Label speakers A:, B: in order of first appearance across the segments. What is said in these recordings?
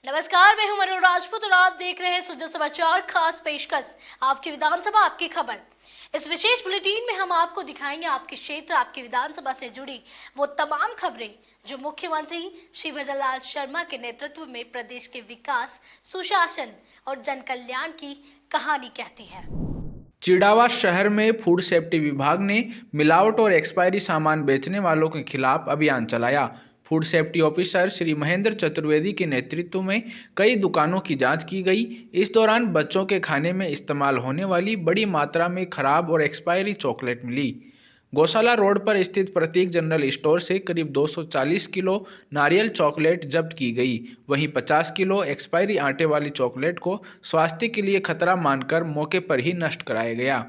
A: नमस्कार, मैं हूं मनु राजपूत और आप देख रहे हैं सुजा समाचार खास पेशकश आपकी विधानसभा आपकी खबर। इस विशेष बुलेटिन में हम आपको दिखाएंगे आपके क्षेत्र आपकी विधानसभा से जुड़ी वो तमाम खबरें जो मुख्यमंत्री श्री भजनलाल शर्मा के नेतृत्व में प्रदेश के विकास, सुशासन और जन कल्याण की कहानी कहती है।
B: चिड़ावा शहर में फूड सेफ्टी विभाग ने मिलावट और एक्सपायरी सामान बेचने वालों के खिलाफ अभियान चलाया। Food safety officer Shri Mahendra Chaturvedi के नेतृत्व में कई दुकानों की जांच की गई। इस दौरान बच्चों के खाने में इस्तेमाल होने वाली बड़ी मात्रा में खराब और एक्सपायरी चॉकलेट मिली। गौशाला रोड पर स्थित प्रतीक जनरल स्टोर से करीब 240 किलो नारियल चॉकलेट जब्त की गई। वहीं 50 किलो एक्सपायरी आटे वाली चॉकलेट को स्वास्थ्य के लिए खतरा मानकर मौके पर ही नष्ट कराया गया।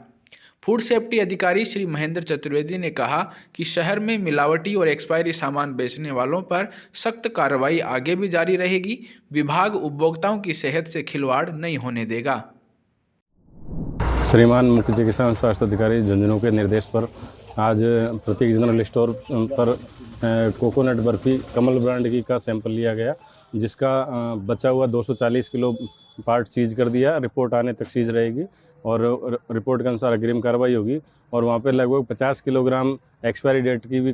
B: फूड सेफ्टी अधिकारी श्री महेंद्र चतुर्वेदी ने कहा कि शहर में मिलावटी और एक्सपायरी सामान बेचने वालों पर सख्त कार्रवाई आगे भी जारी रहेगी। विभाग उपभोक्ताओं की सेहत से खिलवाड़ नहीं होने देगा।
C: श्रीमान मुख्य चिकित्सा एवं स्वास्थ्य अधिकारी झुंझुनू के निर्देश पर आज प्रतीक जनरल स्टोर पर कोकोनट बर्फी कमल ब्रांड की का सैंपल लिया गया, जिसका बचा हुआ 240 किलो पार्ट सीज कर दिया। रिपोर्ट आने तक सीज रहेगी और रिपोर्ट के अनुसार अग्रिम कार्रवाई होगी। और वहाँ पे लगभग 50 किलोग्राम एक्सपायरी डेट की भी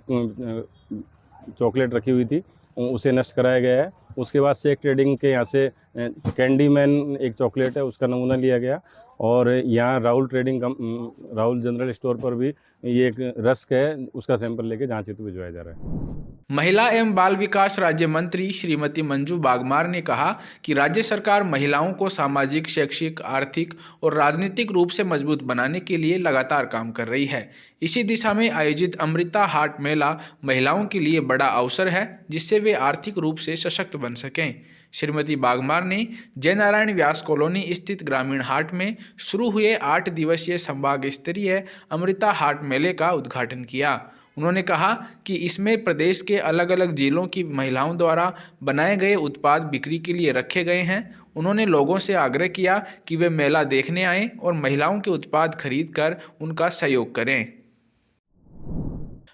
C: चॉकलेट रखी हुई थी, उसे नष्ट कराया गया है। उसके बाद शेक ट्रेडिंग के यहाँ से कैंडी मैन एक चॉकलेट है, उसका नमूना लिया गया। और यहाँ राहुल जनरल स्टोर पर भी ये एक रस्क है, उसका सैंपल लेके जांच हेतु भिजवाया जा रहा है।
B: महिला एवं बाल विकास राज्य मंत्री श्रीमती मंजू बागमार ने कहा कि राज्य सरकार महिलाओं को सामाजिक, शैक्षिक, आर्थिक और राजनीतिक रूप से मजबूत बनाने के लिए लगातार काम कर रही है। इसी दिशा में आयोजित अमृता हाट मेला महिलाओं के लिए बड़ा अवसर है, जिससे वे आर्थिक रूप से सशक्त बन सकें। श्रीमती बागमार ने जयनारायण व्यास कॉलोनी स्थित ग्रामीण हाट में शुरू हुए 8 दिवसीय संभाग स्तरीय अमृता हाट मेले का उद्घाटन किया। उन्होंने कहा कि इसमें प्रदेश के अलग अलग जिलों की महिलाओं द्वारा बनाए गए उत्पाद बिक्री के लिए रखे गए हैं। उन्होंने लोगों से आग्रह किया कि वे मेला देखने आएं और महिलाओं के उत्पाद खरीद कर उनका सहयोग करें।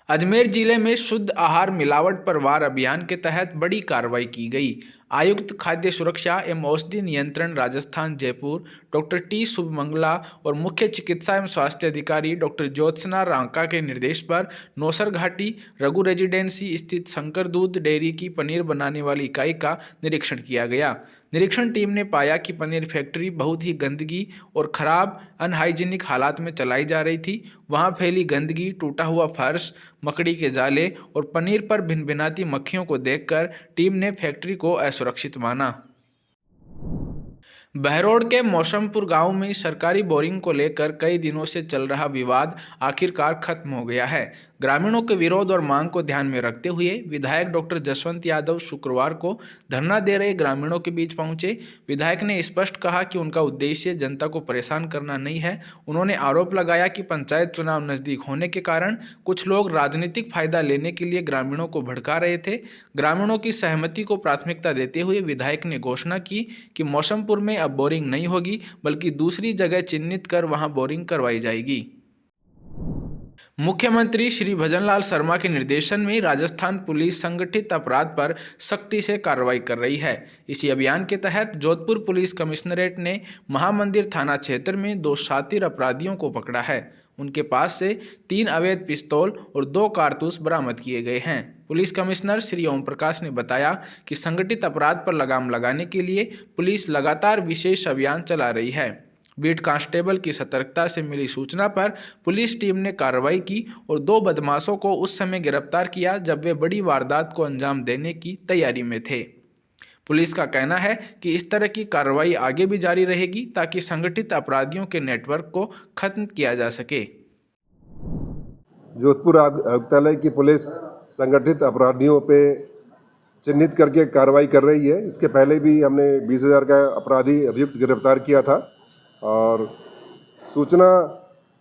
B: अजमेर जिले में शुद्ध आहार मिलावट पर वार अभियान के तहत बड़ी कार्रवाई की गई। आयुक्त खाद्य सुरक्षा एवं औषधि नियंत्रण राजस्थान जयपुर डॉक्टर टी शुभमंगला और मुख्य चिकित्सा एवं स्वास्थ्य अधिकारी डॉक्टर ज्योत्सना रांका के निर्देश पर नौसर घाटी रघु रेजिडेंसी स्थित शंकर दूध डेयरी की पनीर बनाने वाली इकाई का निरीक्षण किया गया। निरीक्षण टीम ने पाया कि पनीर फैक्ट्री बहुत ही गंदगी और खराब अनहाइजीनिक हालात में चलाई जा रही थी। वहां फैली गंदगी, टूटा हुआ फर्श, मकड़ी के जाले और पनीर पर भिनभिनाती मक्खियों को देखकर टीम ने फैक्ट्री को असुरक्षित माना। बहरोड के मौसमपुर गांव में सरकारी बोरिंग को लेकर कई दिनों से चल रहा विवाद आखिरकार खत्म हो गया है। ग्रामीणों के विरोध और मांग को ध्यान में रखते हुए विधायक डॉक्टर जसवंत यादव शुक्रवार को धरना दे रहे ग्रामीणों के बीच पहुंचे। विधायक ने स्पष्ट कहा कि उनका उद्देश्य जनता को परेशान करना नहीं है। उन्होंने आरोप लगाया कि पंचायत चुनाव नजदीक होने के कारण कुछ लोग राजनीतिक फायदा लेने के लिए ग्रामीणों को भड़का रहे थे। ग्रामीणों की सहमति को प्राथमिकता देते हुए विधायक ने घोषणा की कि मौसमपुर में अब बोरिंग नहीं होगी, बल्कि दूसरी जगह चिन्हित कर वहां बोरिंग करवाई जाएगी। मुख्यमंत्री श्री भजनलाल शर्मा के निर्देशन में राजस्थान पुलिस संगठित अपराध पर सख्ती से कार्रवाई कर रही है। इसी अभियान के तहत जोधपुर पुलिस कमिश्नरेट ने महामंदिर थाना क्षेत्र में 2 शातिर अपराधियों को पकड़ा है। उनके पास से 3 अवैध पिस्तौल और 2 कारतूस बरामद किए गए हैं। पुलिस कमिश्नर श्री ओम प्रकाश ने बताया कि संगठित अपराध पर लगाम लगाने के लिए पुलिस लगातार विशेष अभियान चला रही है। बीट कांस्टेबल की सतर्कता से मिली सूचना पर पुलिस टीम ने कार्रवाई की और 2 बदमाशों को उस समय गिरफ्तार किया जब वे बड़ी वारदात को अंजाम देने की तैयारी में थे। पुलिस का कहना है कि इस तरह की कार्रवाई आगे भी जारी रहेगी ताकि संगठित अपराधियों के नेटवर्क को खत्म किया जा सके।
D: जोधपुर आयुक्तालय की पुलिस संगठित अपराधियों पे चिन्हित करके कार्रवाई कर रही है। इसके पहले भी हमने 20,000 का अपराधी अभियुक्त गिरफ्तार किया था और सूचना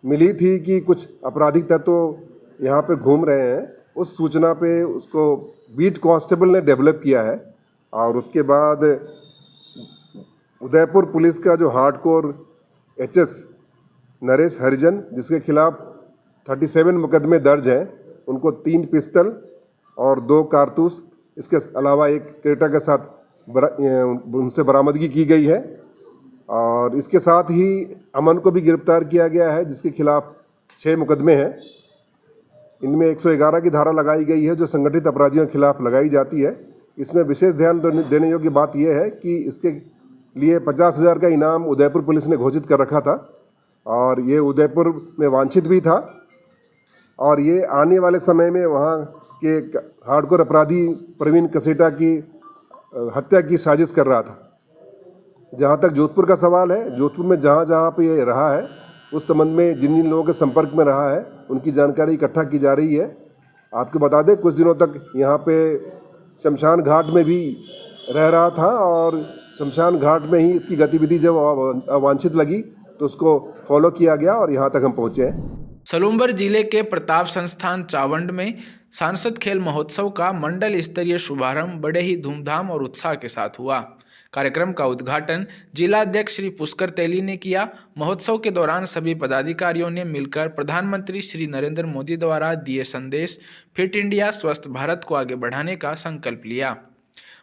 D: मिली थी कि कुछ आपराधिक तत्व यहाँ पे घूम रहे हैं। उस सूचना पे उसको बीट कांस्टेबल ने डेवलप किया है और उसके बाद उदयपुर पुलिस का जो हार्डकोर एचएस नरेश हरिजन, जिसके खिलाफ 37 मुकदमे दर्ज हैं, उनको 3 पिस्तल और 2 कारतूस, इसके अलावा एक क्रेटा के साथ उनसे बरामदगी की गई है। और इसके साथ ही अमन को भी गिरफ्तार किया गया है, जिसके खिलाफ 6 मुकदमे हैं। इनमें 111 की धारा लगाई गई है, जो संगठित अपराधियों के खिलाफ लगाई जाती है। इसमें विशेष ध्यान देने योग्य बात यह है कि इसके लिए 50,000 का इनाम उदयपुर पुलिस ने घोषित कर रखा था, और ये उदयपुर में वांछित भी था, और ये आने वाले समय में वहाँ के हार्डकोर अपराधी प्रवीण कसेटा की हत्या की साजिश कर रहा था। जहाँ तक जोधपुर का सवाल है, जोधपुर में जहाँ जहाँ पे ये रहा है, उस संबंध में जिन जिन लोगों के संपर्क में रहा है, उनकी जानकारी इकट्ठा की जा रही है। आपको बता दें, कुछ दिनों तक यहाँ पे शमशान घाट में भी रह रहा था, और शमशान घाट में ही इसकी गतिविधि जब अवांछित लगी तो उसको फॉलो किया गया, और यहाँ तक हम पहुँचे हैं।
B: सलूम्बर जिले के प्रताप संस्थान चावंड में सांसद खेल महोत्सव का मंडल स्तरीय शुभारंभ बड़े ही धूमधाम और उत्साह के साथ हुआ। कार्यक्रम का उद्घाटन जिलाध्यक्ष श्री पुष्कर तेली ने किया। महोत्सव के दौरान सभी पदाधिकारियों ने मिलकर प्रधानमंत्री श्री नरेंद्र मोदी द्वारा दिए संदेश फिट इंडिया स्वस्थ भारत को आगे बढ़ाने का संकल्प लिया।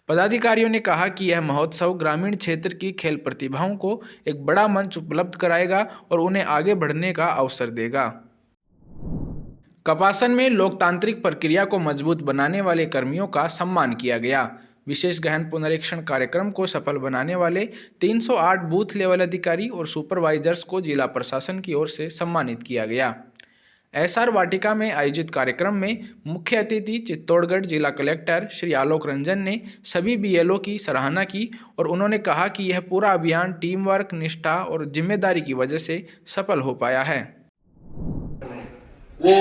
B: पदाधिकारियों ने कहा कि यह महोत्सव ग्रामीण क्षेत्र की खेल प्रतिभाओं को एक बड़ा मंच उपलब्ध कराएगा और उन्हें आगे बढ़ने का अवसर देगा। कपासन में लोकतांत्रिक प्रक्रिया को मजबूत बनाने वाले कर्मियों का सम्मान किया गया। विशेष गहन पुनरीक्षण कार्यक्रम को सफल बनाने वाले 308 बूथ लेवल अधिकारी और सुपरवाइजर्स को जिला प्रशासन की ओर से सम्मानित किया गया। एसआर वाटिका में आयोजित कार्यक्रम में मुख्य अतिथि चित्तौड़गढ़ जिला कलेक्टर श्री आलोक रंजन ने सभी बीएलओ की सराहना की और उन्होंने कहा कि यह पूरा अभियान टीम वर्क, निष्ठा और जिम्मेदारी की वजह से सफल हो पाया है।
E: वो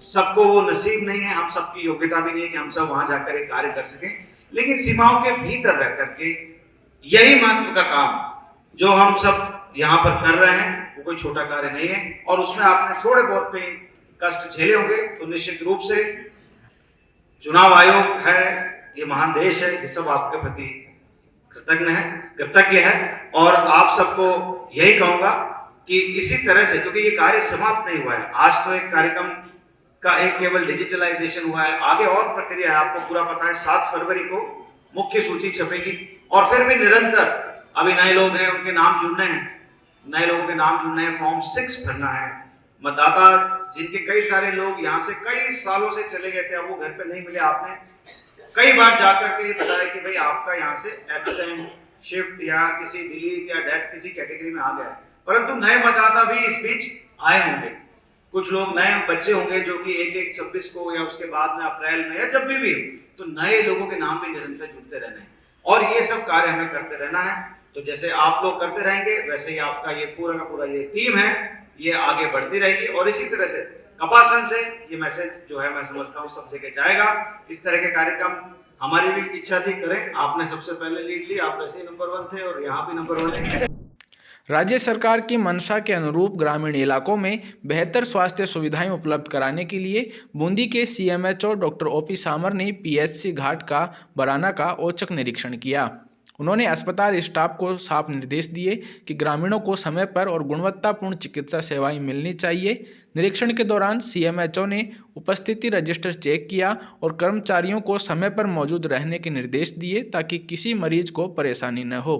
E: सबको वो नसीब नहीं है, हम सबकी योग्यता भी नहीं है कि हम सब वहां जाकर एक कार्य कर सकें, लेकिन सीमाओं के भीतर रह करके यही महत्व का काम जो हम सब यहाँ पर कर रहे हैं वो कोई छोटा कार्य नहीं है। और उसमें आपने थोड़े बहुत कहीं कष्ट झेले होंगे, तो निश्चित रूप से चुनाव आयोग है, ये महान देश है, ये सब आपके प्रति कृतज्ञ है। और आप सबको यही कहूंगा कि इसी तरह से, क्योंकि ये कार्य समाप्त नहीं हुआ है, आज तो एक कार्यक्रम का एक केवल डिजिटलाइजेशन हुआ है, आगे और प्रक्रिया है, आपको पूरा पता है। 7 फरवरी को मुख्य सूची छपेगी और फिर भी निरंतर अभी नए लोग हैं, उनके नाम जुड़ने हैं, नए लोगों के नाम जुड़ने हैं, फॉर्म 6 भरना है। मतदाता जिनके कई सारे लोग यहाँ से कई सालों से चले गए थे, अब वो घर पे नहीं मिले, आपने कई बार जाकर के बताया कि भाई आपका यहाँ से एब्सेंट, शिफ्ट या किसी डिलीट या डेथ किसी कैटेगरी में आ गया है। परंतु नए मतदाता भी इस बीच आए होंगे, कुछ लोग नए बच्चे होंगे जो कि 1/1/26 को या उसके बाद में अप्रैल में या जब भी तो नए लोगों के नाम भी निरंतर जुड़ते रहने हैं और ये सब कार्य हमें करते रहना है। तो जैसे आप लोग करते रहेंगे वैसे ही आपका ये पूरा का पूरा ये टीम है ये आगे बढ़ती रहेगी और इसी तरह से कपासन से ये मैसेज जो है मैं समझता हूँ सब जगह जाएगा। इस तरह के कार्यक्रम हमारी भी इच्छा थी करें, आपने सबसे पहले लीड ली, आप वैसे ही नंबर 1 थे और यहाँ भी नंबर 1 है।
B: राज्य सरकार की मंशा के अनुरूप ग्रामीण इलाकों में बेहतर स्वास्थ्य सुविधाएं उपलब्ध कराने के लिए बूंदी के सीएमएचओ डॉक्टर ओपी सामर ने पीएचसी घाट का बराना का औचक निरीक्षण किया। उन्होंने अस्पताल स्टाफ को साफ निर्देश दिए कि ग्रामीणों को समय पर और गुणवत्तापूर्ण चिकित्सा सेवाएं मिलनी चाहिए। निरीक्षण के दौरान सीएमएचओ ने उपस्थिति रजिस्टर चेक किया और कर्मचारियों को समय पर मौजूद रहने के निर्देश दिए ताकि किसी मरीज को परेशानी न हो।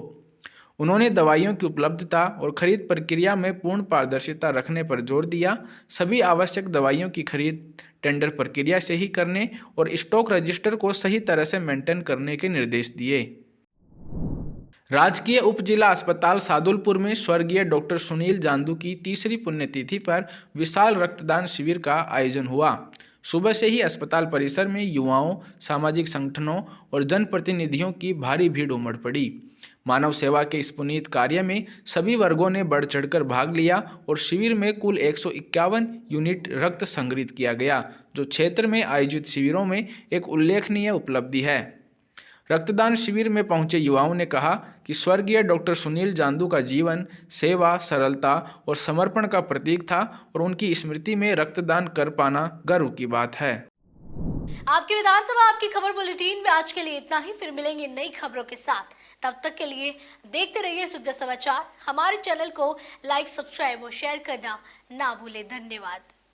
B: उन्होंने दवाइयों की उपलब्धता और खरीद प्रक्रिया में पूर्ण पारदर्शिता रखने पर जोर दिया। सभी आवश्यक दवाइयों की खरीद टेंडर प्रक्रिया से ही करने और स्टॉक रजिस्टर को सही तरह से मेंटेन करने के निर्देश दिए। राजकीय उप जिला अस्पताल सादुलपुर में स्वर्गीय डॉक्टर सुनील जांदू की 3री पुण्यतिथि पर विशाल रक्तदान शिविर का आयोजन हुआ। सुबह से ही अस्पताल परिसर में युवाओं, सामाजिक संगठनों और जनप्रतिनिधियों की भारी भीड़ उमड़ पड़ी। मानव सेवा के इस पुनीत कार्य में सभी वर्गों ने बढ़ चढ़कर भाग लिया और शिविर में कुल 151 यूनिट रक्त संग्रहित किया गया, जो क्षेत्र में आयोजित शिविरों में एक उल्लेखनीय उपलब्धि है। रक्तदान शिविर में पहुंचे युवाओं ने कहा कि स्वर्गीय डॉक्टर सुनील जांदू का जीवन सेवा, सरलता और समर्पण का प्रतीक था और उनकी स्मृति में रक्तदान कर पाना गर्व की बात है।
A: आपकी विधानसभा आपकी खबर बुलेटिन में आज के लिए इतना ही। फिर मिलेंगे नई खबरों के साथ, तब तक के लिए देखते रहिए सुद्धा समाचार। हमारे चैनल को लाइक, सब्सक्राइब और शेयर करना ना भूलें। धन्यवाद।